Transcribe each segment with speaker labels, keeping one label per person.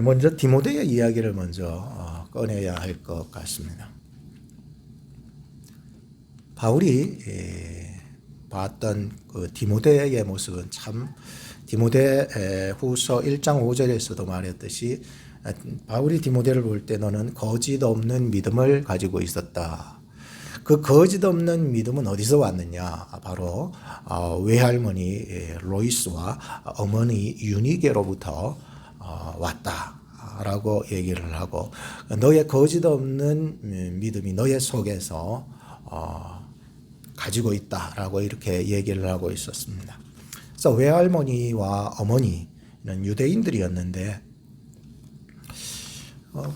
Speaker 1: 먼저 디모데의 이야기를 먼저 꺼내야 할 것 같습니다. 바울이 봤던 그 디모데의 모습은 참 디모데 후서 1장 5절에서도 말했듯이 바울이 디모데를 볼 때 너는 거짓 없는 믿음을 가지고 있었다. 그 거짓 없는 믿음은 어디서 왔느냐? 바로 외할머니 로이스와 어머니 유니게로부터 왔다라고 얘기를 하고, 너의 거짓 없는 믿음이 너의 속에서 가지고 있다라고 이렇게 얘기를 하고 있었습니다. 그래서 외할머니와 어머니는 유대인들이었는데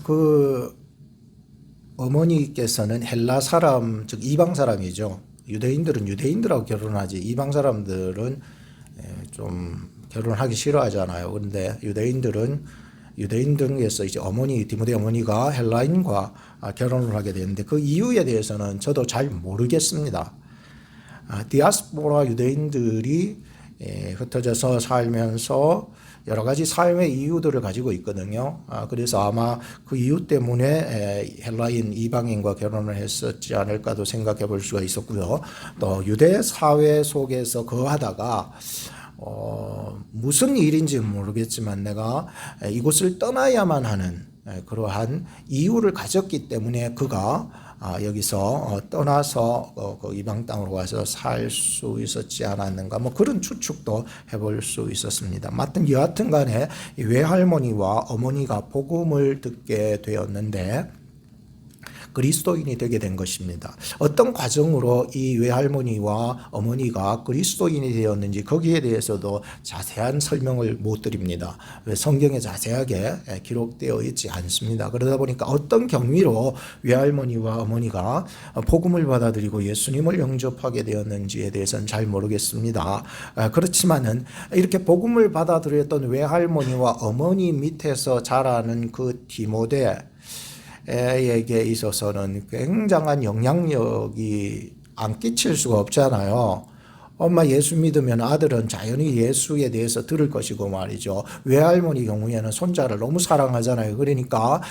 Speaker 1: 그 어머니께서는 헬라 사람, 즉 이방 사람이죠. 유대인들은 유대인들하고 결혼하지 이방 사람들은 좀 결혼하기 싫어하잖아요. 그런데 유대인들 중에서 이제 디모데 어머니가 헬라인과 결혼을 하게 되는데 그 이유에 대해서는 저도 잘 모르겠습니다. 디아스포라 유대인들이 흩어져서 살면서 여러 가지 삶의 이유들을 가지고 있거든요. 그래서 아마 그 이유 때문에 헬라인 이방인과 결혼을 했었지 않을까도 생각해 볼 수가 있었고요. 또 유대 사회 속에서 거하다가 무슨 일인지 모르겠지만 내가 이곳을 떠나야만 하는 그러한 이유를 가졌기 때문에 그가 여기서 떠나서 그 이방 땅으로 와서 살 수 있었지 않았는가, 뭐 그런 추측도 해볼 수 있었습니다. 여하튼 간에 외할머니와 어머니가 복음을 듣게 되었는데 그리스도인이 되게 된 것입니다. 어떤 과정으로 이 외할머니와 어머니가 그리스도인이 되었는지 거기에 대해서도 자세한 설명을 못 드립니다. 왜 성경에 자세하게 기록되어 있지 않습니다. 그러다 보니까 어떤 경위로 외할머니와 어머니가 복음을 받아들이고 예수님을 영접하게 되었는지에 대해서는 잘 모르겠습니다. 그렇지만은 이렇게 복음을 받아들였던 외할머니와 어머니 밑에서 자라는 그 디모데 에게 있어서는 굉장한 영향력이 안 끼칠 수가 없잖아요. 엄마 예수 믿으면 아들은 자연히 예수에 대해서 들을 것이고 말이죠. 외할머니 경우에는 손자를 너무 사랑하잖아요. 그러니까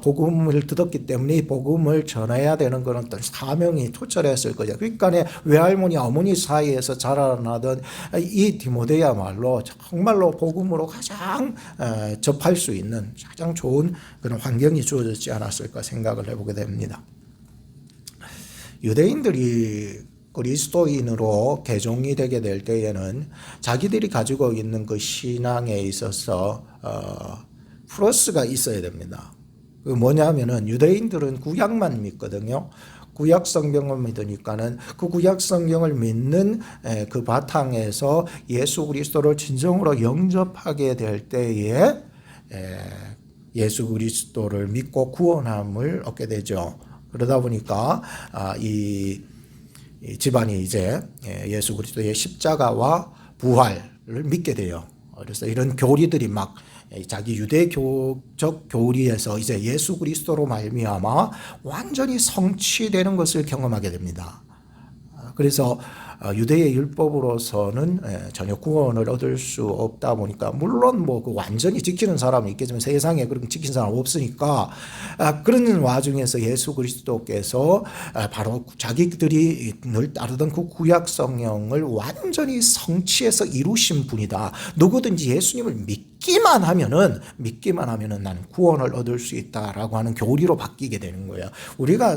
Speaker 1: 복음을 듣었기 때문에 이 복음을 전해야 되는 그런 어떤 사명이 투철했을 거죠. 그러니까 외할머니 어머니 사이에서 자라나던 이 디모데야말로 정말로 복음으로 가장 접할 수 있는 가장 좋은 그런 환경이 주어졌지 않았을까 생각을 해보게 됩니다. 유대인들이 그리스도인으로 개종이 되게 될 때에는 자기들이 가지고 있는 그 신앙에 있어서 플러스가 있어야 됩니다. 그 뭐냐면은 유대인들은 구약만 믿거든요. 구약 성경을 믿으니까는 그 구약 성경을 믿는 그 바탕에서 예수 그리스도를 진정으로 영접하게 될 때에 예수 그리스도를 믿고 구원함을 얻게 되죠. 그러다 보니까 이 집안이 이제 예수 그리스도의 십자가와 부활을 믿게 돼요. 그래서 이런 교리들이 막 자기 유대교적 교리에서 이제 예수 그리스도로 말미암아 완전히 성취되는 것을 경험하게 됩니다. 그래서 유대의 율법으로서는 전혀 구원을 얻을 수 없다 보니까, 물론 뭐 그 완전히 지키는 사람이 있겠지만 세상에 그런 지킨 사람 없으니까 그런 와중에서 예수 그리스도께서 바로 자기들이 늘 따르던 그 구약 성령을 완전히 성취해서 이루신 분이다. 누구든지 예수님을 믿기만 하면은 나는 구원을 얻을 수 있다라고 하는 교리로 바뀌게 되는 거예요. 우리가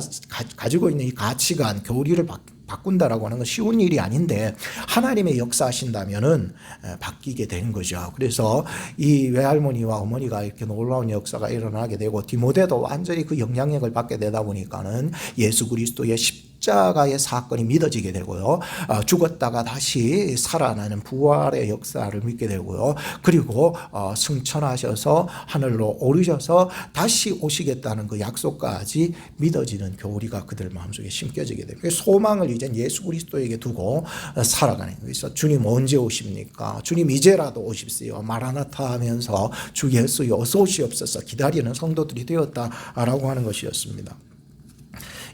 Speaker 1: 가지고 있는 이 가치관, 교리를 바꾼다라고 하는 건 쉬운 일이 아닌데 하나님의 역사하신다면은 바뀌게 되는 거죠. 그래서 이 외할머니와 어머니가 이렇게 놀라운 역사가 일어나게 되고 디모데도 완전히 그 영향력을 받게 되다 보니까는 예수 그리스도의 십자가의 사건이 믿어지게 되고요. 죽었다가 다시 살아나는 부활의 역사를 믿게 되고요. 그리고 승천하셔서 하늘로 오르셔서 다시 오시겠다는 그 약속까지 믿어지는 교리가 그들 마음속에 심겨지게 됩니다. 소망을 이제 예수 그리스도에게 두고 살아가는 거예요. 그래서 주님 언제 오십니까? 주님 이제라도 오십시오. 마라나타 하면서 주 예수여 어서 오시옵소서 기다리는 성도들이 되었다라고 하는 것이었습니다.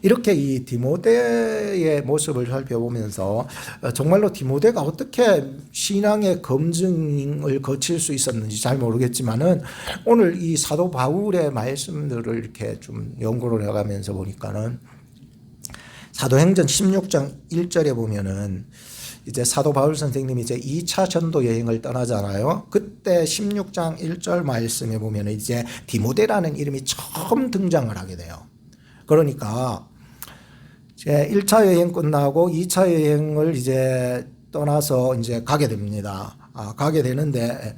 Speaker 1: 이렇게 이 디모데의 모습을 살펴보면서 정말로 디모데가 어떻게 신앙의 검증을 거칠 수 있었는지 잘 모르겠지만은 오늘 이 사도 바울의 말씀들을 이렇게 좀 연구를 해가면서 보니까는 사도행전 16장 1절에 보면은 이제 사도 바울 선생님이 이제 2차 전도 여행을 떠나잖아요. 그때 16장 1절 말씀에 보면 이제 디모데라는 이름이 처음 등장을 하게 돼요. 그러니까 이제 1차 여행 끝나고 2차 여행을 이제 떠나서 이제 가게 됩니다. 가게 되는데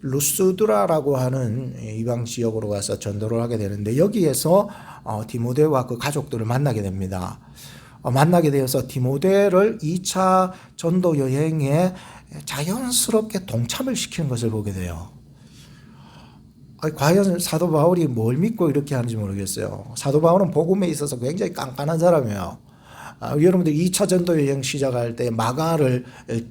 Speaker 1: 루스드라라고 하는 이방 지역으로 가서 전도를 하게 되는데 여기에서 디모데와 그 가족들을 만나게 됩니다. 만나게 되어서 디모데를 2차 전도 여행에 자연스럽게 동참을 시키는 것을 보게 돼요. 과연 사도 바울이 뭘 믿고 이렇게 하는지 모르겠어요. 사도 바울은 복음에 있어서 굉장히 깐깐한 사람이에요. 여러분들 2차 전도 여행 시작할 때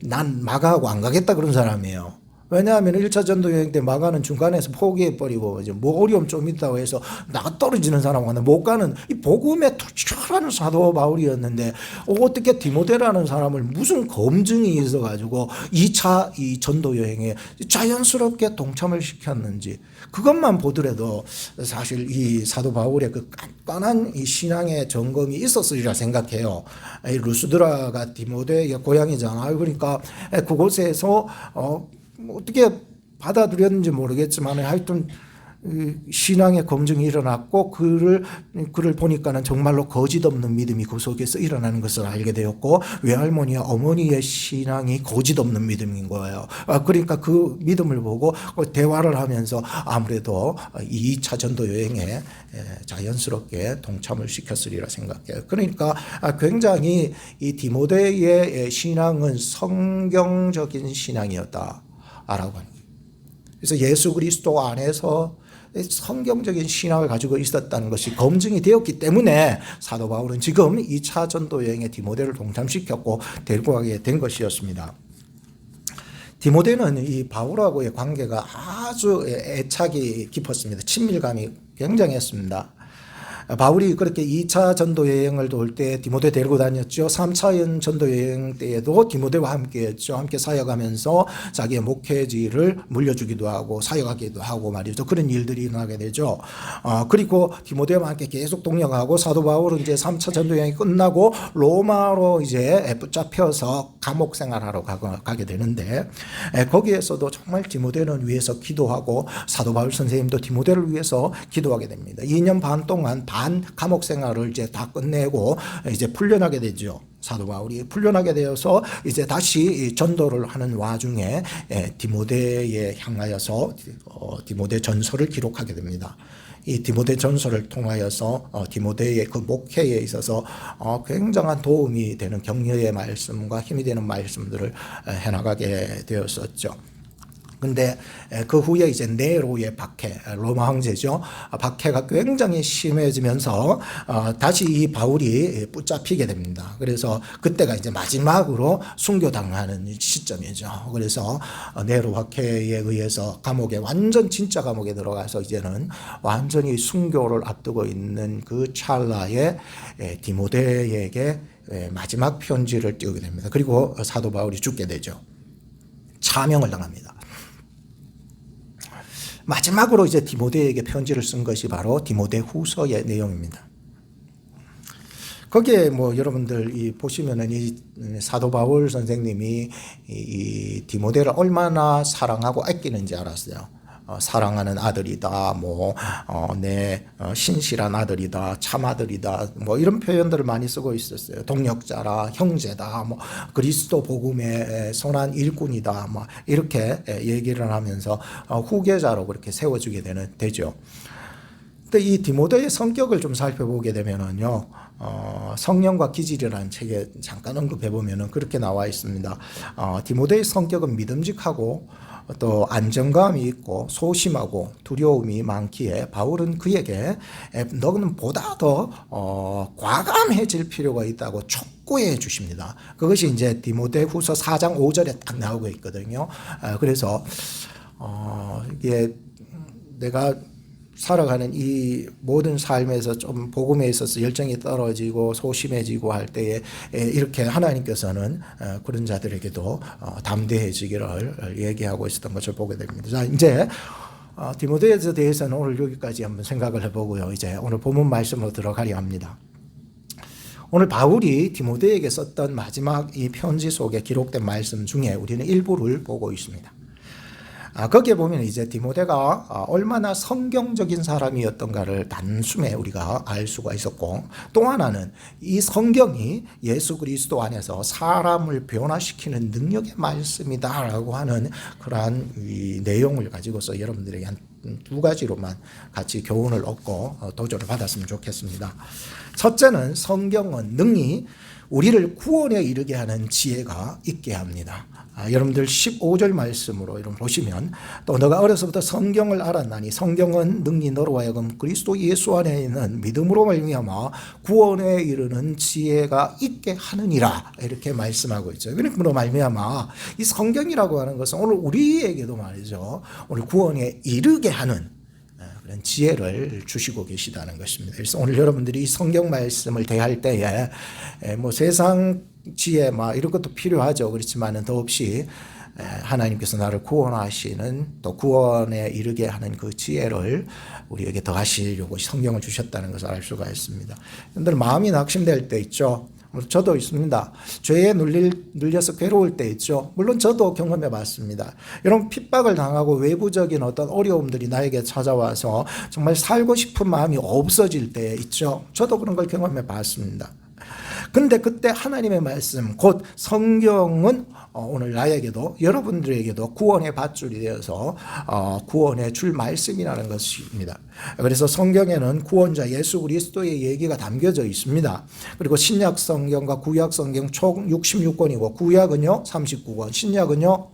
Speaker 1: 난 마가하고 안 가겠다 그런 사람이에요. 왜냐하면 1차 전도 여행 때 마가는 중간에서 포기해버리고 이제 뭐 어려움 좀 있다고 해서 나가 떨어지는 사람하고 못 가는 이 복음에 투철한 사도 바울이었는데 어떻게 디모데라는 사람을 무슨 검증이 있어가지고 2차 이 전도 여행에 자연스럽게 동참을 시켰는지 그것만 보더라도 사실 이 사도 바울의 그 깐깐한 이 신앙의 점검이 있었으리라 생각해요. 이 루스드라가 디모데의 고향이잖아요. 그러니까 그곳에서 어떻게 받아들였는지 모르겠지만 하여튼 신앙의 검증이 일어났고 그를 보니까는 정말로 거짓 없는 믿음이 그 속에서 일어나는 것을 알게 되었고 외할머니와 어머니의 신앙이 거짓 없는 믿음인 거예요. 그러니까 그 믿음을 보고 대화를 하면서 아무래도 2차 전도 여행에 자연스럽게 동참을 시켰으리라 생각해요. 그러니까 굉장히 이 디모데의 신앙은 성경적인 신앙이었다. 라고 하는 거예요. 그래서 예수 그리스도 안에서 성경적인 신앙을 가지고 있었다는 것이 검증이 되었기 때문에 사도 바울은 지금 2차 전도 여행에 디모데를 동참시켰고 데리고 가게 된 것이었습니다. 디모데는 이 바울하고의 관계가 아주 애착이 깊었습니다. 친밀감이 굉장했습니다. 바울이 그렇게 2차 전도 여행을 돌 때 디모데 데리고 다녔죠. 3차 전도 여행 때에도 디모데와 함께 했죠. 함께 사역하면서 자기의 목회지를 물려주기도 하고 사역하기도 하고 말이죠. 그런 일들이 일어나게 되죠. 그리고 디모데와 함께 계속 동역하고 사도 바울은 이제 3차 전도 여행이 끝나고 로마로 이제 붙잡혀서 감옥 생활하러 가게 되는데 거기에서도 정말 디모데를 위해서 기도하고 사도 바울 선생님도 디모데를 위해서 기도하게 됩니다. 2년 반 동안 감옥 생활을 이제 다 끝내고 이제 풀려나게 되죠. 사도 바울이 풀려나게 되어서 이제 다시 전도를 하는 와중에 디모데에 향하여서 디모데 전서를 기록하게 됩니다. 이 디모데 전서를 통하여서 디모데의 그 목회에 있어서 굉장한 도움이 되는 격려의 말씀과 힘이 되는 말씀들을 해나가게 되었었죠. 근데 그 후에 이제 네로의 박해, 로마 황제죠. 박해가 굉장히 심해지면서 다시 이 바울이 붙잡히게 됩니다. 그래서 그때가 이제 마지막으로 순교당하는 시점이죠. 그래서 네로 박해에 의해서 감옥에 완전 진짜 감옥에 들어가서 이제는 완전히 순교를 앞두고 있는 그 찰나에 디모데에게 마지막 편지를 띄우게 됩니다. 그리고 사도 바울이 죽게 되죠. 차명을 당합니다. 마지막으로 이제 디모데에게 편지를 쓴 것이 바로 디모데 후서의 내용입니다. 거기에 뭐 여러분들 보시면은 이 사도 바울 선생님이 이 디모데를 얼마나 사랑하고 아끼는지 알았어요. 사랑하는 아들이다, 내 신실한 아들이다, 참 아들이다, 이런 표현들을 많이 쓰고 있었어요. 동역자라, 형제다, 그리스도 복음의 선한 일꾼이다, 이렇게 얘기를 하면서 후계자로 그렇게 세워주게 되죠. 근데 이 디모데의 성격을 좀 살펴보게 되면은요, 성령과 기질이라는 책에 잠깐 언급해 보면은 그렇게 나와 있습니다. 디모데의 성격은 믿음직하고 또 안정감이 있고 소심하고 두려움이 많기에 바울은 그에게 너는 보다 더 과감해질 필요가 있다고 촉구해 주십니다. 그것이 이제 디모데 후서 4장 5절에 딱 나오고 있거든요. 그래서 이게 내가 살아가는 이 모든 삶에서 좀 복음에 있어서 열정이 떨어지고 소심해지고 할 때에 이렇게 하나님께서는 그런 자들에게도 담대해지기를 얘기하고 있었던 것을 보게 됩니다. 자, 이제 디모데에 대해서는 오늘 여기까지 한번 생각을 해보고요. 이제 오늘 본문 말씀으로 들어가려 합니다. 오늘 바울이 디모데에게 썼던 마지막 이 편지 속에 기록된 말씀 중에 우리는 일부를 보고 있습니다. 거기에 보면 이제 디모데가 얼마나 성경적인 사람이었던가를 단숨에 우리가 알 수가 있었고, 또 하나는 이 성경이 예수 그리스도 안에서 사람을 변화시키는 능력의 말씀이다라고 하는 그러한 이 내용을 가지고서 여러분들에게 한 두 가지로만 같이 교훈을 얻고 도전을 받았으면 좋겠습니다. 첫째는 성경은 능히 우리를 구원에 이르게 하는 지혜가 있게 합니다. 여러분들 15절 말씀으로 여러분 보시면, 또 너가 어려서부터 성경을 알았나니 성경은 능히 너로 하여금 그리스도 예수 안에 있는 믿음으로 말미암아 구원에 이르는 지혜가 있게 하느니라, 이렇게 말씀하고 있죠. 그러므로 말미암아 이 성경이라고 하는 것은 오늘 우리에게도 말이죠, 오늘 구원에 이르게 하는 그런 지혜를 주시고 계시다는 것입니다. 그래서 오늘 여러분들이 이 성경 말씀을 대할 때에 뭐 세상 지혜 막 이런 것도 필요하죠. 그렇지만은 더없이 하나님께서 나를 구원하시는, 또 구원에 이르게 하는 그 지혜를 우리에게 더하시려고 성경을 주셨다는 것을 알 수가 있습니다. 여러분들 마음이 낙심될 때 있죠. 저도 있습니다. 죄에 눌려서 괴로울 때 있죠. 물론 저도 경험해 봤습니다. 이런 핍박을 당하고 외부적인 어떤 어려움들이 나에게 찾아와서 정말 살고 싶은 마음이 없어질 때 있죠. 저도 그런 걸 경험해 봤습니다. 근데 그때 하나님의 말씀, 곧 성경은 오늘 나에게도 여러분들에게도 구원의 밧줄이 되어서 구원의 줄 말씀이라는 것입니다. 그래서 성경에는 구원자 예수 그리스도의 얘기가 담겨져 있습니다. 그리고 신약 성경과 구약 성경 총 66권이고 구약은요 39권, 신약은요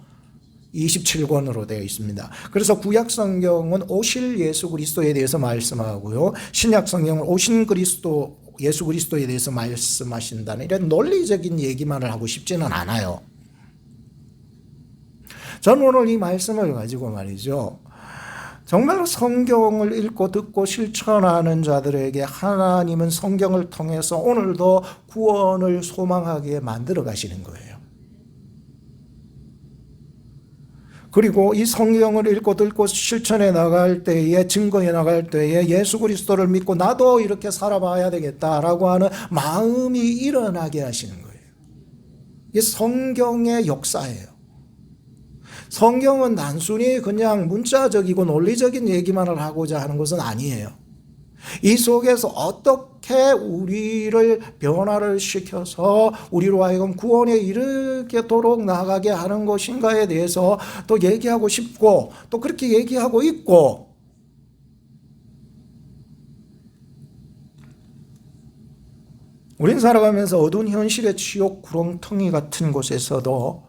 Speaker 1: 27권으로 되어 있습니다. 그래서 구약 성경은 오실 예수 그리스도에 대해서 말씀하고요, 신약 성경은 오신 그리스도 예수 그리스도에 대해서 말씀하신다는 이런 논리적인 얘기만을 하고 싶지는 않아요. 저는 오늘 이 말씀을 가지고 말이죠, 정말로 성경을 읽고 듣고 실천하는 자들에게 하나님은 성경을 통해서 오늘도 구원을 소망하게 만들어 가시는 거예요. 그리고 이 성경을 읽고 듣고 실천해 나갈 때에, 증거해 나갈 때에 예수 그리스도를 믿고 나도 이렇게 살아봐야 되겠다라고 하는 마음이 일어나게 하시는 거예요. 이게 성경의 역사예요. 성경은 단순히 그냥 문자적이고 논리적인 얘기만을 하고자 하는 것은 아니에요. 이 속에서 어떻게 우리를 변화를 시켜서 우리로 하여금 구원에 이르도록 나아가게 하는 것인가에 대해서 또 얘기하고 싶고, 또 그렇게 얘기하고 있고, 우린 살아가면서 어두운 현실의 지옥 구렁텅이 같은 곳에서도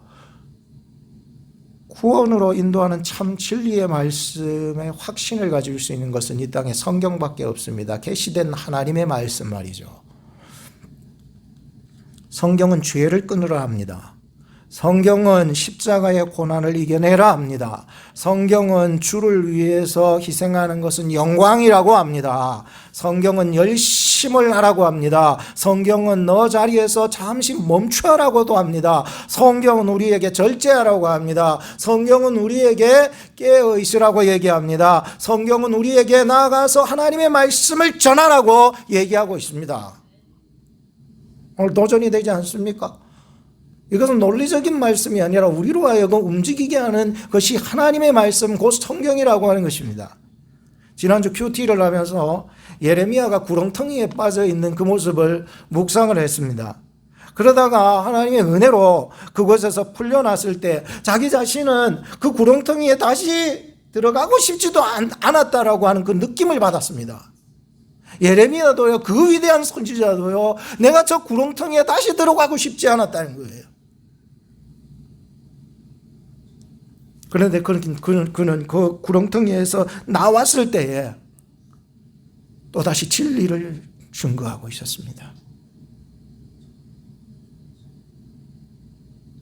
Speaker 1: 구원으로 인도하는 참 진리의 말씀에 확신을 가질 수 있는 것은 이 땅에 성경밖에 없습니다. 계시된 하나님의 말씀 말이죠. 성경은 죄를 끊으라 합니다. 성경은 십자가의 고난을 이겨내라 합니다. 성경은 주를 위해서 희생하는 것은 영광이라고 합니다. 성경은 열심을 하라고 합니다. 성경은 너 자리에서 잠시 멈춰라고도 합니다. 성경은 우리에게 절제하라고 합니다. 성경은 우리에게 깨어 있으라고 얘기합니다. 성경은 우리에게 나아가서 하나님의 말씀을 전하라고 얘기하고 있습니다. 오늘 도전이 되지 않습니까? 이것은 논리적인 말씀이 아니라 우리로 하여금 움직이게 하는 것이 하나님의 말씀, 곧 성경이라고 하는 것입니다. 지난주 큐티를 하면서 예레미야가 구렁텅이에 빠져 있는 그 모습을 묵상을 했습니다. 그러다가 하나님의 은혜로 그곳에서 풀려났을 때 자기 자신은 그 구렁텅이에 다시 들어가고 싶지도 않았다라고 하는 그 느낌을 받았습니다. 예레미야도요, 그 위대한 선지자도요, 내가 저 구렁텅이에 다시 들어가고 싶지 않았다는 거예요. 그런데 그는 그 구렁텅이에서 나왔을 때에 또다시 진리를 증거하고 있었습니다.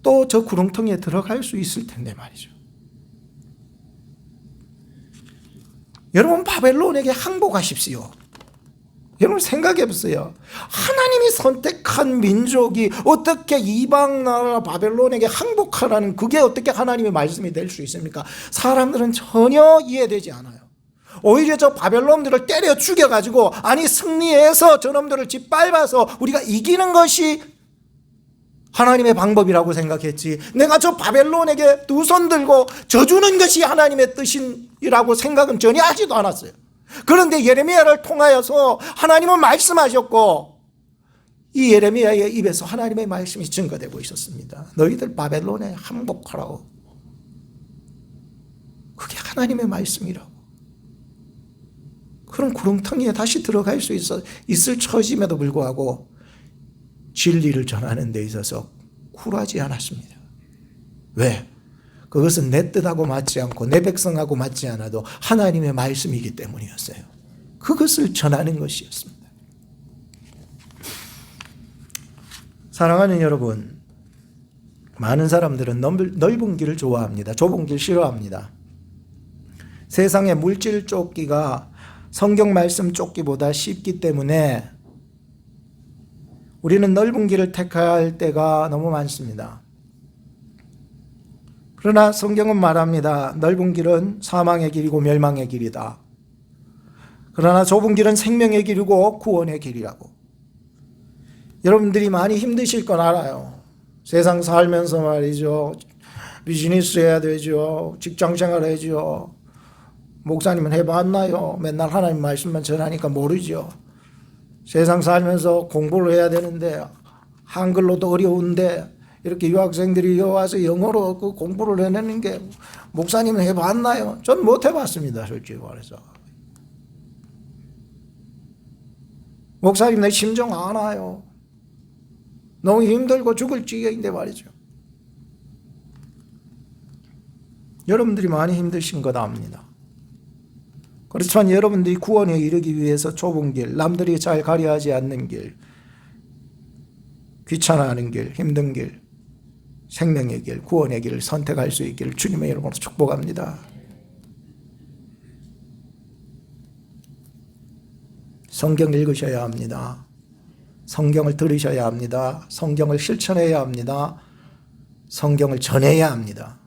Speaker 1: 또 저 구렁텅이에 들어갈 수 있을 텐데 말이죠. 여러분 바벨론에게 항복하십시오. 여러분 생각해 보세요. 하나님이 선택한 민족이 어떻게 이방 나라 바벨론에게 항복하라는 그게 어떻게 하나님의 말씀이 될 수 있습니까? 사람들은 전혀 이해되지 않아요. 오히려 저 바벨론들을 때려 죽여가지고 아니 승리해서 저놈들을 짓밟아서 우리가 이기는 것이 하나님의 방법이라고 생각했지, 내가 저 바벨론에게 두 손 들고 져주는 것이 하나님의 뜻이라고 생각은 전혀 하지도 않았어요. 그런데 예레미야를 통하여서 하나님은 말씀하셨고 이 예레미야의 입에서 하나님의 말씀이 증거되고 있었습니다. 너희들 바벨론에 항복하라고. 그게 하나님의 말씀이라고. 그런 구렁텅이에 다시 들어갈 수 있을 처짐에도 불구하고 진리를 전하는 데 있어서 굴하지 않았습니다. 왜? 그것은 내 뜻하고 맞지 않고 내 백성하고 맞지 않아도 하나님의 말씀이기 때문이었어요. 그것을 전하는 것이었습니다. 사랑하는 여러분, 많은 사람들은 넓은 길을 좋아합니다. 좁은 길 싫어합니다. 세상의 물질 쫓기가 성경 말씀 쫓기보다 쉽기 때문에 우리는 넓은 길을 택할 때가 너무 많습니다. 그러나 성경은 말합니다. 넓은 길은 사망의 길이고 멸망의 길이다. 그러나 좁은 길은 생명의 길이고 구원의 길이라고. 여러분들이 많이 힘드실 건 알아요. 세상 살면서 말이죠. 비즈니스 해야 되죠. 직장생활 해야죠. 목사님은 해봤나요? 맨날 하나님 말씀만 전하니까 모르죠. 세상 살면서 공부를 해야 되는데 한글로도 어려운데 이렇게 유학생들이 와서 영어로 그 공부를 해내는 게 목사님은 해봤나요? 전 못 해봤습니다. 솔직히 말해서. 목사님 내 심정 알아요. 너무 힘들고 죽을 지경인데 말이죠. 여러분들이 많이 힘드신 것 압니다. 그렇지만 여러분들이 구원에 이르기 위해서 좁은 길, 남들이 잘 가려하지 않는 길, 귀찮아하는 길, 힘든 길, 생명의 길, 구원의 길을 선택할 수 있기를 주님의 이름으로 축복합니다. 성경 읽으셔야 합니다. 성경을 들으셔야 합니다. 성경을 실천해야 합니다. 성경을 전해야 합니다.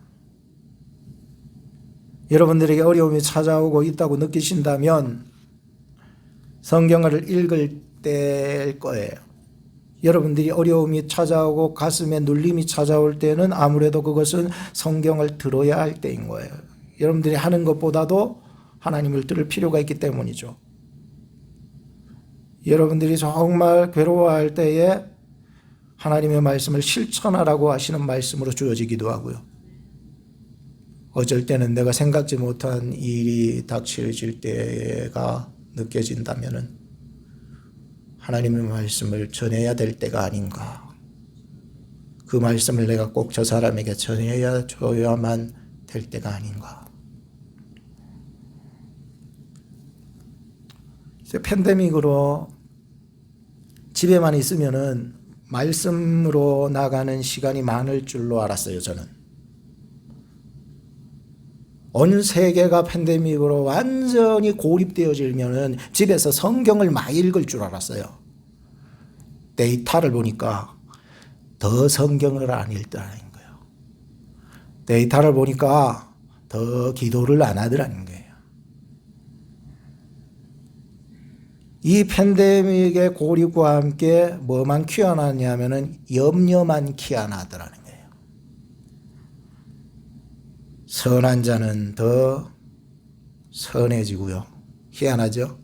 Speaker 1: 여러분들에게 어려움이 찾아오고 있다고 느끼신다면 성경을 읽을 때일 거예요. 여러분들이 어려움이 찾아오고 가슴에 눌림이 찾아올 때는 아무래도 그것은 성경을 들어야 할 때인 거예요. 여러분들이 하는 것보다도 하나님을 들을 필요가 있기 때문이죠. 여러분들이 정말 괴로워할 때에 하나님의 말씀을 실천하라고 하시는 말씀으로 주어지기도 하고요. 어쩔 때는 내가 생각지 못한 일이 닥쳐질 때가 느껴진다면은 하나님의 말씀을 전해야 될 때가 아닌가. 그 말씀을 내가 꼭 저 사람에게 줘야만 될 때가 아닌가. 팬데믹으로 집에만 있으면은 말씀으로 나가는 시간이 많을 줄로 알았어요, 저는. 온 세계가 팬데믹으로 완전히 고립되어지면은 집에서 성경을 많이 읽을 줄 알았어요. 데이터를 보니까 더 성경을 안 읽더라는 거예요. 데이터를 보니까 더 기도를 안 하더라는 거예요. 이 팬데믹의 고립과 함께 뭐만 키워나냐면은 염려만 키워나더라는 거예요. 선한 자는 더 선해지고요. 희한하죠?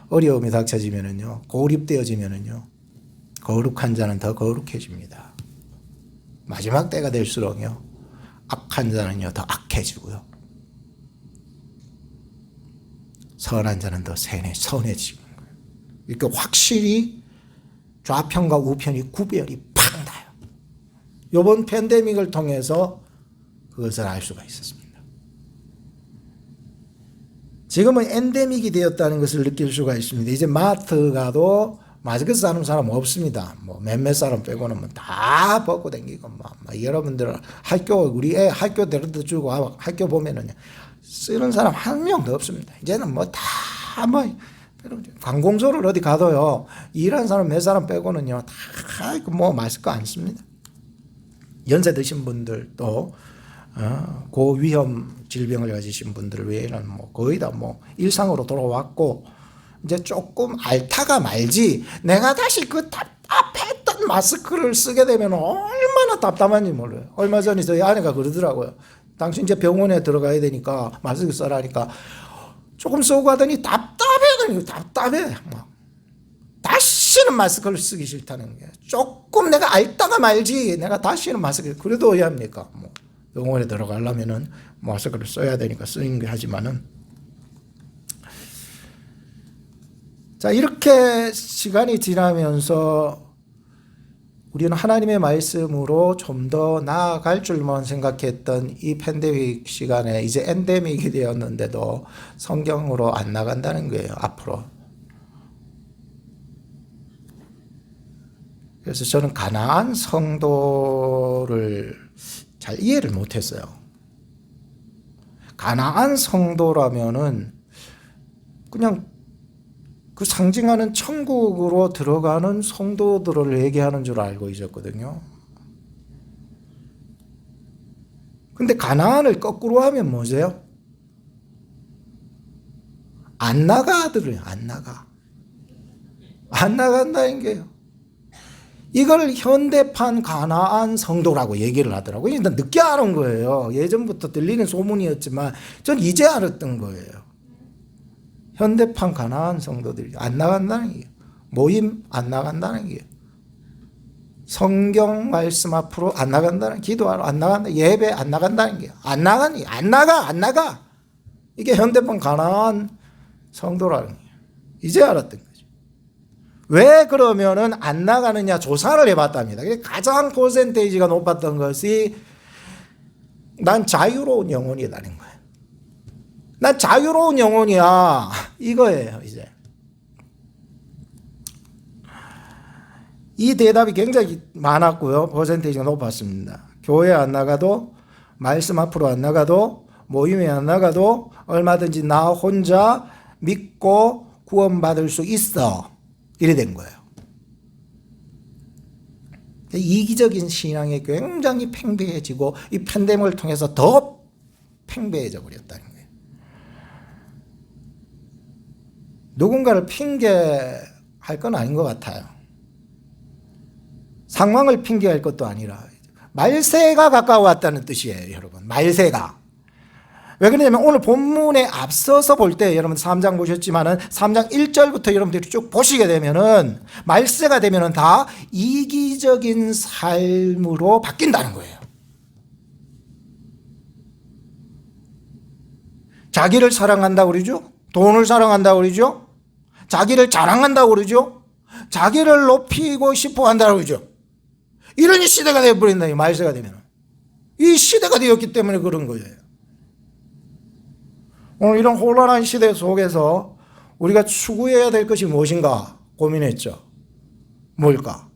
Speaker 1: 어려움이 닥쳐지면은요, 고립되어지면은요, 거룩한 자는 더 거룩해집니다. 마지막 때가 될수록요, 악한 자는요, 더 악해지고요. 선한 자는 더 선해지고. 이렇게 확실히 좌편과 우편이 구별이 팍 나요. 이번 팬데믹을 통해서 그것을 알 수가 있었습니다. 지금은 엔데믹이 되었다는 것을 느낄 수가 있습니다. 이제 마트 가도 마스크 쓰는 사람 없습니다. 뭐 몇몇 사람 빼고는 뭐 다 벗고 다니고 막 여러분들 우리 애 학교 데려다 주고 학교 보면은 쓰는 사람 한 명도 없습니다. 이제는 뭐 다 뭐 관공서를 어디 가도요, 일하는 사람 몇 사람 빼고는요 다 뭐 마스크 안 씁니다. 연세 드신 분들도 고위험 질병을 가지신 분들 외에는 뭐 거의 다 뭐 일상으로 돌아왔고, 이제 조금 앓다가 말지 내가 다시 그 답답했던 마스크를 쓰게 되면 얼마나 답답한지 몰라요. 얼마 전에 저희 아내가 그러더라고요. 당신 이제 병원에 들어가야 되니까 마스크 써라니까 조금 쓰고 가더니 답답해. 막 다시는 마스크를 쓰기 싫다는 게, 조금 내가 앓다가 말지 내가 다시는 마스크, 그래도 왜 합니까? 뭐 병원에 들어가려면은 마스크를 써야 되니까 쓰는 게 하지만은. 자, 이렇게 시간이 지나면서 우리는 하나님의 말씀으로 좀 더 나아갈 줄만 생각했던 이 팬데믹 시간에 이제 엔데믹이 되었는데도 성경으로 안 나간다는 거예요, 앞으로. 그래서 저는 가나안 성도를 잘 이해를 못했어요. 가나안 성도라면은 그냥 그 상징하는 천국으로 들어가는 성도들을 얘기하는 줄 알고 있었거든요. 근데 가나안을 거꾸로 하면 뭐죠? 안 나가들을 안 나간다는 게요. 이걸 현대판 가나안 성도라고 얘기를 하더라고요. 일단 늦게 알은 거예요. 예전부터 들리는 소문이었지만 전 이제 알았던 거예요. 현대판 가나안 성도들이 안 나간다는 게, 모임 안 나간다는 게, 성경 말씀 앞으로 안 나간다는, 기도하러 안 나간다, 예배 안 나간다는 게, 안 나가. 이게 현대판 가나안 성도라는 거예요. 이제 알았던 거죠. 왜 그러면은 안 나가느냐 조사를 해봤답니다. 가장 퍼센테이지가 높았던 것이 난 자유로운 영혼이라는 거예요. 난 자유로운 영혼이야, 이거예요. 이제 이 대답이 굉장히 많았고요. 퍼센테이지가 높았습니다. 교회 안 나가도, 말씀 앞으로 안 나가도, 모임에 안 나가도 얼마든지 나 혼자 믿고 구원받을 수 있어, 이래 된 거예요. 이기적인 신앙이 굉장히 팽배해지고 이 팬데믹을 통해서 더 팽배해져 버렸다는 거예요. 누군가를 핑계할 건 아닌 것 같아요. 상황을 핑계할 것도 아니라 말세가 가까워왔다는 뜻이에요, 여러분. 말세가. 왜 그러냐면 오늘 본문에 앞서서 볼 때 여러분 3장 보셨지만은 3장 1절부터 여러분들이 쭉 보시게 되면은 말세가 되면은 다 이기적인 삶으로 바뀐다는 거예요. 자기를 사랑한다고 그러죠? 돈을 사랑한다고 그러죠? 자기를 자랑한다고 그러죠? 자기를 높이고 싶어 한다고 그러죠? 이런 시대가 되어버린다, 말세가 되면. 이 시대가 되었기 때문에 그런 거예요. 오늘 이런 혼란한 시대 속에서 우리가 추구해야 될 것이 무엇인가 고민했죠. 뭘까?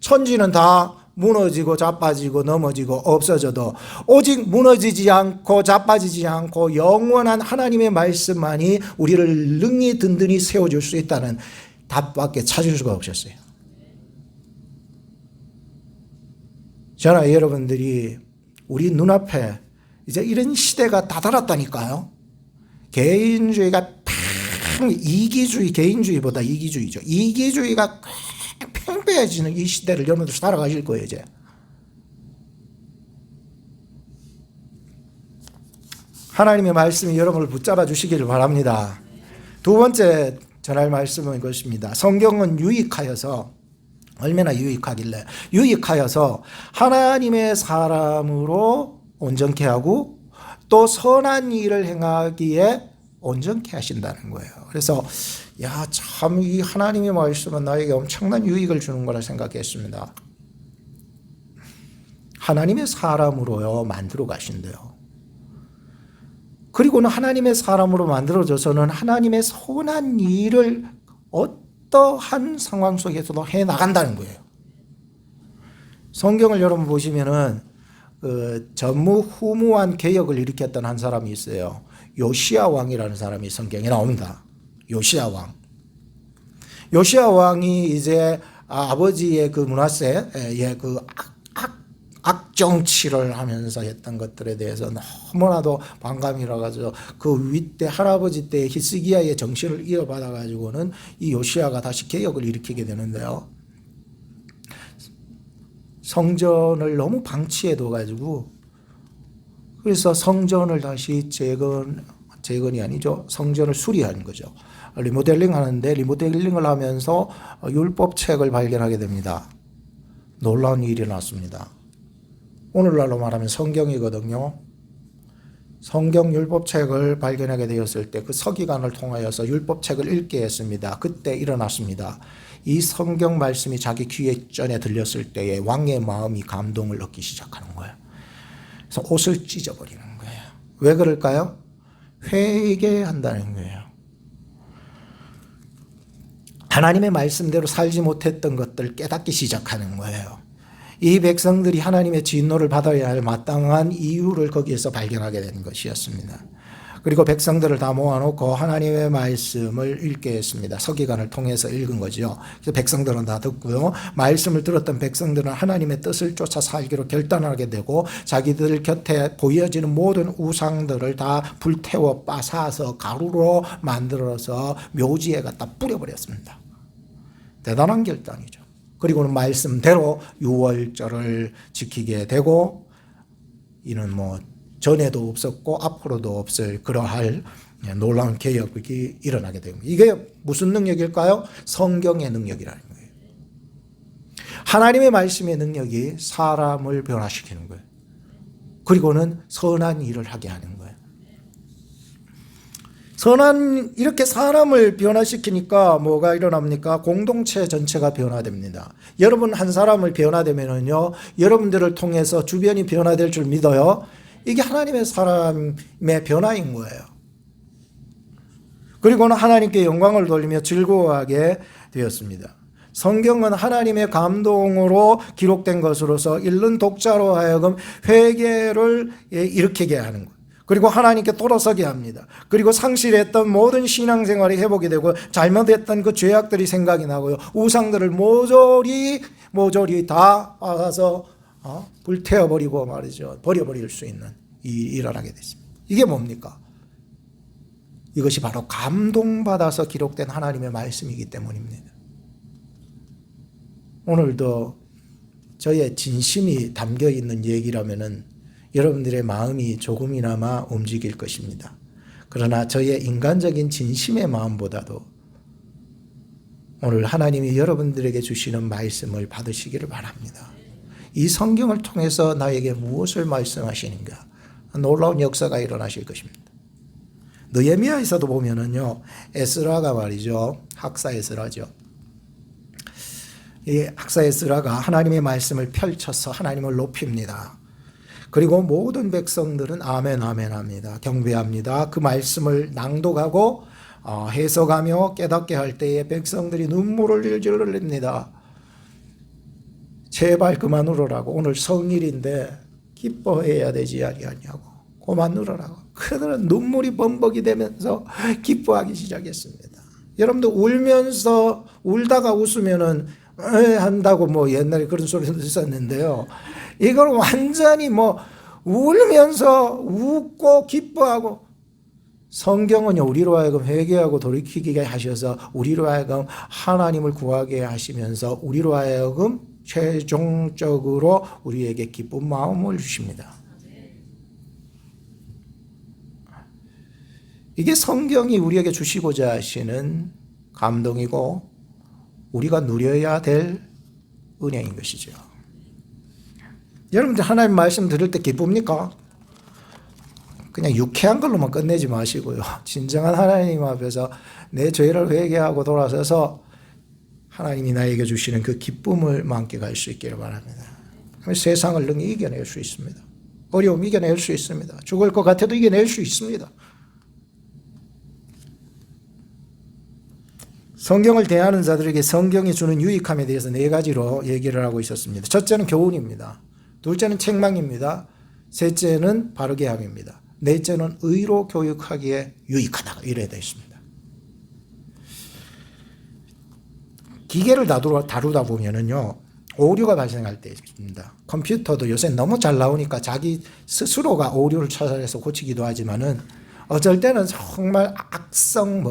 Speaker 1: 천지는 다 무너지고 자빠지고 넘어지고 없어져도 오직 무너지지 않고 자빠지지 않고 영원한 하나님의 말씀만이 우리를 능히 든든히 세워줄 수 있다는 답밖에 찾을 수가 없었어요. 저는 여러분들이 우리 눈앞에 이제 이런 시대가 다다랐다니까요. 개인주의가 이기주의, 개인주의보다 이기주의죠. 이기주의가 팽배해지는 이 시대를 여러분들 살아가실 거예요, 이제. 하나님의 말씀이 여러분을 붙잡아 주시기를 바랍니다. 두 번째 전할 말씀은 이것입니다. 성경은 유익하여서, 얼마나 유익하길래, 유익하여서 하나님의 사람으로 온전케 하고 또 선한 일을 행하기에 온전케 하신다는 거예요. 그래서 야, 참 이 하나님의 말씀은 나에게 엄청난 유익을 주는 거라 생각했습니다. 하나님의 사람으로요 만들어 가신대요. 그리고는 하나님의 사람으로 만들어져서는 하나님의 선한 일을 어떠한 상황 속에서도 해 나간다는 거예요. 성경을 여러분 보시면은 전무후무한 개혁을 일으켰던 한 사람이 있어요. 요시야 왕이라는 사람이 성경에 나옵니다. 요시야 왕. 요시야 왕이 이제 아버지의 그 므낫세의 그 악정치를 하면서 했던 것들에 대해서 너무나도 반감이라 가지고 그 윗대 할아버지 때 히스기야의 정신을 이어받아 가지고는 이 요시야가 다시 개혁을 일으키게 되는데요. 성전을 너무 방치해 둬 가지고 그래서 성전을 다시 재건이 아니죠. 성전을 수리하는 거죠. 리모델링 하는데 리모델링을 하면서 율법책을 발견하게 됩니다. 놀라운 일이 났습니다. 오늘날로 말하면 성경이거든요. 성경 율법책을 발견하게 되었을 때 그 서기관을 통하여서 율법책을 읽게 했습니다. 그때 일어났습니다. 이 성경 말씀이 자기 귀에 전에 들렸을 때에 왕의 마음이 감동을 얻기 시작하는 거예요. 그래서 옷을 찢어버리는 거예요. 왜 그럴까요? 회개한다는 거예요. 하나님의 말씀대로 살지 못했던 것들을 깨닫기 시작하는 거예요. 이 백성들이 하나님의 진노를 받아야 할 마땅한 이유를 거기에서 발견하게 된 것이었습니다. 그리고 백성들을 다 모아놓고 하나님의 말씀을 읽게 했습니다. 서기관을 통해서 읽은 거죠. 그래서 백성들은 다 듣고요. 말씀을 들었던 백성들은 하나님의 뜻을 쫓아 살기로 결단하게 되고 자기들 곁에 보여지는 모든 우상들을 다 불태워 빠사서 가루로 만들어서 묘지에 갖다 뿌려버렸습니다. 대단한 결단이죠. 그리고는 말씀대로 유월절을 지키게 되고 이는 뭐 전에도 없었고 앞으로도 없을 그러할 놀라운 개혁이 일어나게 됩니다. 이게 무슨 능력일까요? 성경의 능력이라는 거예요. 하나님의 말씀의 능력이 사람을 변화시키는 거예요. 그리고는 선한 일을 하게 하는 거예요. 이렇게 사람을 변화시키니까 뭐가 일어납니까? 공동체 전체가 변화됩니다. 여러분 한 사람을 변화되면요, 여러분들을 통해서 주변이 변화될 줄 믿어요. 이게 하나님의 사람의 변화인 거예요. 그리고는 하나님께 영광을 돌리며 즐거워하게 되었습니다. 성경은 하나님의 감동으로 기록된 것으로서 읽는 독자로 하여금 회개를 일으키게 하는 거예요. 그리고 하나님께 돌아서게 합니다. 그리고 상실했던 모든 신앙생활이 회복이 되고 잘못했던 그 죄악들이 생각이 나고요. 우상들을 모조리 다 알아서 불태워버리고 말이죠. 버려버릴 수 있는 일이 일어나게 됐습니다. 이게 뭡니까? 이것이 바로 감동받아서 기록된 하나님의 말씀이기 때문입니다. 오늘도 저의 진심이 담겨 있는 얘기라면은 여러분들의 마음이 조금이나마 움직일 것입니다. 그러나 저의 인간적인 진심의 마음보다도 오늘 하나님이 여러분들에게 주시는 말씀을 받으시기를 바랍니다. 이 성경을 통해서 나에게 무엇을 말씀하시는가? 놀라운 역사가 일어나실 것입니다. 느헤미야에서도 보면은요, 에스라가 말이죠, 학사 에스라죠. 이 학사 에스라가 하나님의 말씀을 펼쳐서 하나님을 높입니다. 그리고 모든 백성들은 아멘 아멘 합니다. 경배합니다. 그 말씀을 낭독하고 해석하며 깨닫게 할 때에 백성들이 눈물을 질질 흘립니다. 제발 그만 울으라고. 오늘 성일인데 기뻐해야 되지 아니하냐고. 그만 울으라고. 그들은 눈물이 범벅이 되면서 기뻐하기 시작했습니다. 여러분도 울다가 웃으면은 한다고 뭐 옛날에 그런 소리도 있었는데요. 이걸 완전히 울면서 웃고 기뻐하고, 성경은요, 우리로 하여금 회개하고 돌이키게 하셔서 우리로 하여금 하나님을 구하게 하시면서 우리로 하여금 최종적으로 우리에게 기쁜 마음을 주십니다. 이게 성경이 우리에게 주시고자 하시는 감동이고 우리가 누려야 될 은혜인 것이죠. 여러분들 하나님 말씀 들을 때 기쁩니까? 그냥 유쾌한 걸로만 끝내지 마시고요. 진정한 하나님 앞에서 내 죄를 회개하고 돌아서서 하나님이 나에게 주시는 그 기쁨을 만끽할 수 있기를 바랍니다. 세상을 능히 이겨낼 수 있습니다. 어려움 이겨낼 수 있습니다. 죽을 것 같아도 이겨낼 수 있습니다. 성경을 대하는 자들에게 성경이 주는 유익함에 대해서 4가지로 얘기를 하고 있었습니다. 첫째는 교훈입니다. 둘째는 책망입니다. 셋째는 바르게 함입니다. 넷째는 의로 교육하기에 유익하다. 이래 되어 있습니다. 기계를 다루다 보면은요, 오류가 발생할 때 있습니다. 컴퓨터도 요새 너무 잘 나오니까 자기 스스로가 오류를 찾아내서 고치기도 하지만은 어쩔 때는 정말 악성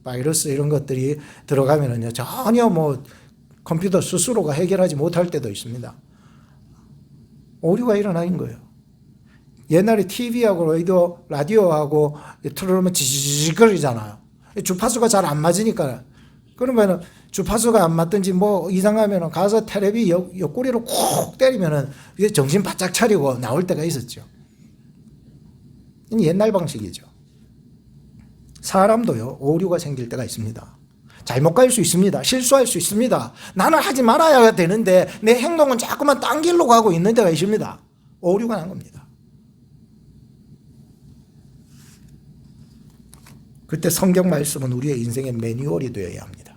Speaker 1: 바이러스 이런 것들이 들어가면은요, 전혀 컴퓨터 스스로가 해결하지 못할 때도 있습니다. 오류가 일어나는 거예요. 옛날에 TV하고 라디오하고 틀어놓으면 지지직거리잖아요. 주파수가 잘 안 맞으니까. 그러면은 주파수가 안 맞든지 이상하면은 가서 텔레비 옆구리로 콕 때리면은 이제 정신 바짝 차리고 나올 때가 있었죠. 옛날 방식이죠. 사람도요, 오류가 생길 때가 있습니다. 잘못 갈 수 있습니다. 실수할 수 있습니다. 나는 하지 말아야 되는데 내 행동은 자꾸만 딴 길로 가고 있는 데가 있습니다. 오류가 난 겁니다. 그때 성경 말씀은 우리의 인생의 매뉴얼이 되어야 합니다.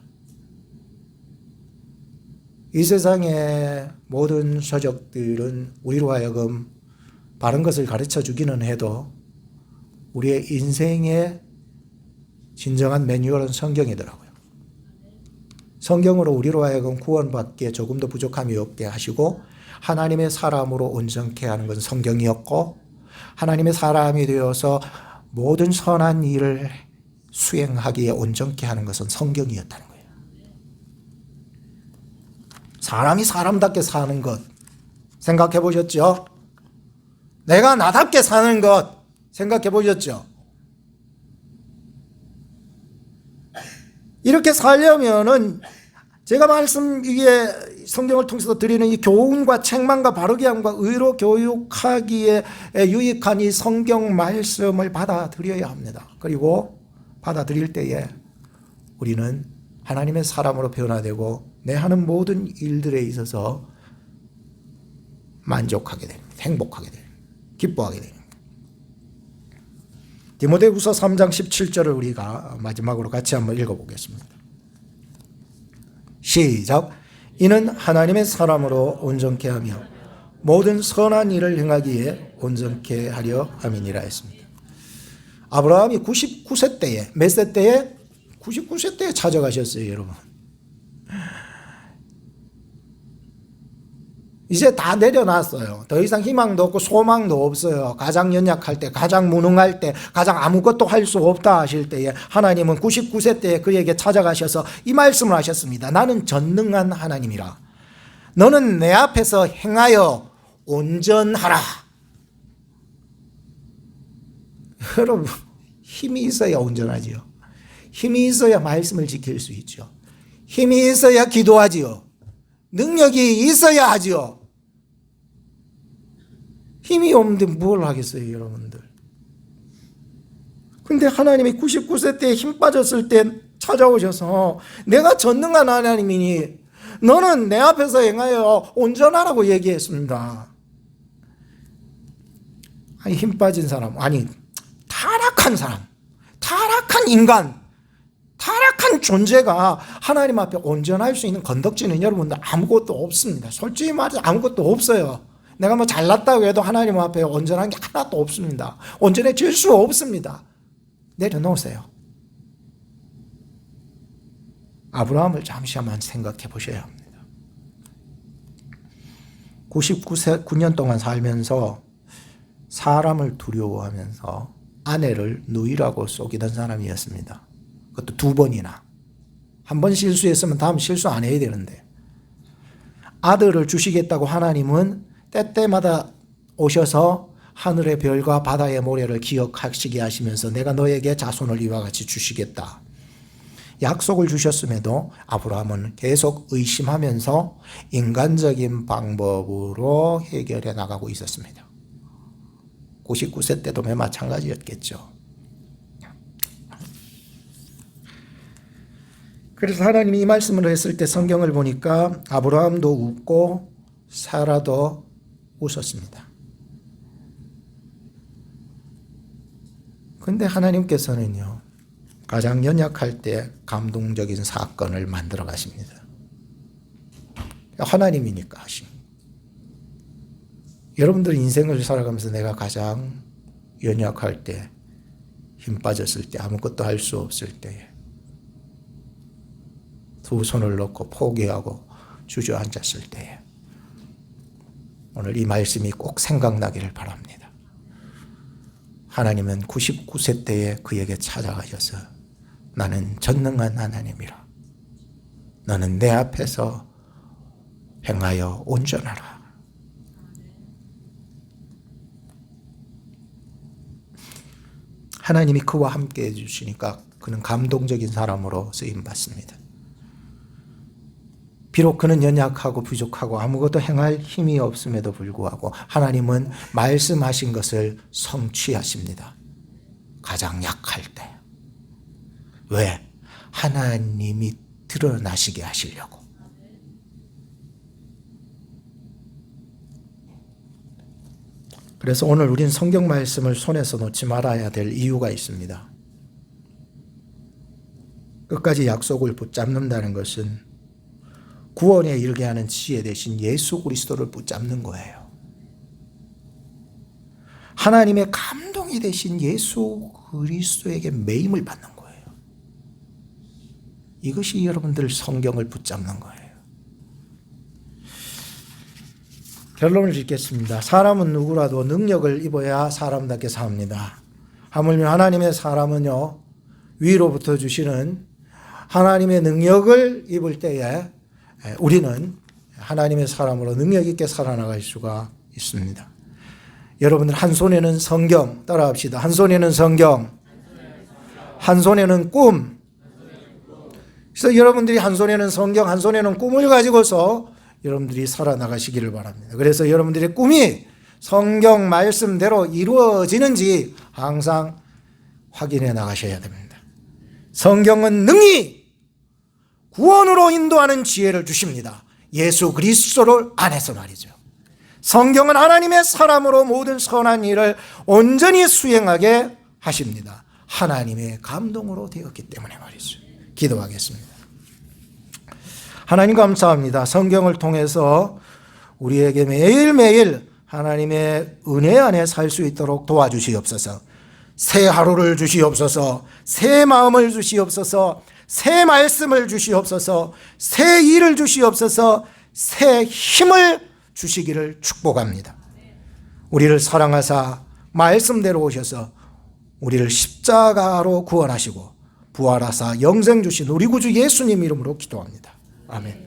Speaker 1: 이 세상의 모든 서적들은 우리로 하여금 바른 것을 가르쳐 주기는 해도 우리의 인생의 진정한 매뉴얼은 성경이더라고요. 성경으로 우리로 하여금 구원받기에 조금도 부족함이 없게 하시고 하나님의 사람으로 온전케 하는 것은 성경이었고, 하나님의 사람이 되어서 모든 선한 일을 수행하기에 온전케 하는 것은 성경이었다는 거예요. 사람이 사람답게 사는 것 생각해 보셨죠? 내가 나답게 사는 것 생각해 보셨죠? 이렇게 살려면은 제가 이게 성경을 통해서 드리는 이 교훈과 책망과 바르게 함과 의로 교육하기에 유익한 이 성경 말씀을 받아들여야 합니다. 그리고 받아들일 때에 우리는 하나님의 사람으로 변화되고 내 하는 모든 일들에 있어서 만족하게 됩니다. 행복하게 됩니다. 기뻐하게 됩니다. 디모데후서 3장 17절을 우리가 마지막으로 같이 한번 읽어보겠습니다. 시작. 이는 하나님의 사람으로 온전케 하며 모든 선한 일을 행하기에 온전케 하려 함이니라 했습니다. 아브라함이 99세 때에, 몇 세 때에? 99세 때에 찾아가셨어요, 여러분. 이제 다 내려놨어요. 더 이상 희망도 없고 소망도 없어요. 가장 연약할 때, 가장 무능할 때, 가장 아무것도 할 수 없다 하실 때에 하나님은 99세 때에 그에게 찾아가셔서 이 말씀을 하셨습니다. 나는 전능한 하나님이라. 너는 내 앞에서 행하여 온전하라. 여러분, 힘이 있어야 온전하지요. 힘이 있어야 말씀을 지킬 수 있죠. 힘이 있어야 기도하지요. 능력이 있어야 하지요. 힘이 없는데 뭘 하겠어요, 여러분들. 근데 하나님이 99세 때 힘 빠졌을 때 찾아오셔서 내가 전능한 하나님이니 너는 내 앞에서 행하여 온전하라고 얘기했습니다. 아니, 힘 빠진 사람, 타락한 사람, 타락한 인간, 타락한 존재가 하나님 앞에 온전할 수 있는 건덕지는 여러분들 아무것도 없습니다. 솔직히 말해서 아무것도 없어요. 내가 잘났다고 해도 하나님 앞에 온전한 게 하나도 없습니다. 온전해질 수 없습니다. 내려놓으세요. 아브라함을 잠시 한번 생각해 보셔야 합니다. 9년 동안 살면서 사람을 두려워하면서 아내를 누이라고 속이던 사람이었습니다. 그것도 2번이나. 한 번 실수했으면 다음 실수 안 해야 되는데, 아들을 주시겠다고 하나님은 때때마다 오셔서 하늘의 별과 바다의 모래를 기억하시게 하시면서 내가 너에게 자손을 이와 같이 주시겠다 약속을 주셨음에도 아브라함은 계속 의심하면서 인간적인 방법으로 해결해 나가고 있었습니다. 99세 때도 마찬가지였겠죠. 그래서 하나님이 이 말씀을 했을 때 성경을 보니까 아브라함도 웃고 사라도 웃었습니다. 근데 하나님께서는요, 가장 연약할 때 감동적인 사건을 만들어 가십니다. 하나님이니까 하십니다. 여러분들 인생을 살아가면서 내가 가장 연약할 때, 힘 빠졌을 때, 아무것도 할 수 없을 때에 두 손을 놓고 포기하고 주저앉았을 때에 오늘 이 말씀이 꼭 생각나기를 바랍니다. 하나님은 99세 때에 그에게 찾아가셔서 나는 전능한 하나님이라. 너는 내 앞에서 행하여 온전하라. 하나님이 그와 함께 해주시니까 그는 감동적인 사람으로 쓰임받습니다. 비록 그는 연약하고 부족하고 아무것도 행할 힘이 없음에도 불구하고 하나님은 말씀하신 것을 성취하십니다. 가장 약할 때. 왜? 하나님이 드러나시게 하시려고. 그래서 오늘 우린 성경 말씀을 손에서 놓지 말아야 될 이유가 있습니다. 끝까지 약속을 붙잡는다는 것은 구원에 이르게 하는 지혜 대신 예수 그리스도를 붙잡는 거예요. 하나님의 감동이 되신 예수 그리스도에게 매임을 받는 거예요. 이것이 여러분들 성경을 붙잡는 거예요. 결론을 짓겠습니다. 사람은 누구라도 능력을 입어야 사람답게 삽니다. 하물며 하나님의 사람은요, 위로부터 주시는 하나님의 능력을 입을 때에 우리는 하나님의 사람으로 능력 있게 살아나갈 수가 있습니다. 여러분들 한 손에는 성경 따라합시다. 한 손에는 성경, 한 손에는 꿈. 그래서 여러분들이 한 손에는 성경, 한 손에는 꿈을 가지고서 여러분들이 살아나가시기를 바랍니다. 그래서 여러분들의 꿈이 성경 말씀대로 이루어지는지 항상 확인해 나가셔야 됩니다. 성경은 능히 구원으로 인도하는 지혜를 주십니다. 예수 그리스도를 안에서 말이죠. 성경은 하나님의 사람으로 모든 선한 일을 온전히 수행하게 하십니다. 하나님의 감동으로 되었기 때문에 말이죠. 기도하겠습니다. 하나님 감사합니다. 성경을 통해서 우리에게 매일매일 하나님의 은혜 안에 살 수 있도록 도와주시옵소서. 새 하루를 주시옵소서. 새 마음을 주시옵소서. 새 말씀을 주시옵소서. 새 일을 주시옵소서. 새 힘을 주시기를 축복합니다. 우리를 사랑하사 말씀대로 오셔서 우리를 십자가로 구원하시고 부활하사 영생 주신 우리 구주 예수님 이름으로 기도합니다. 아멘.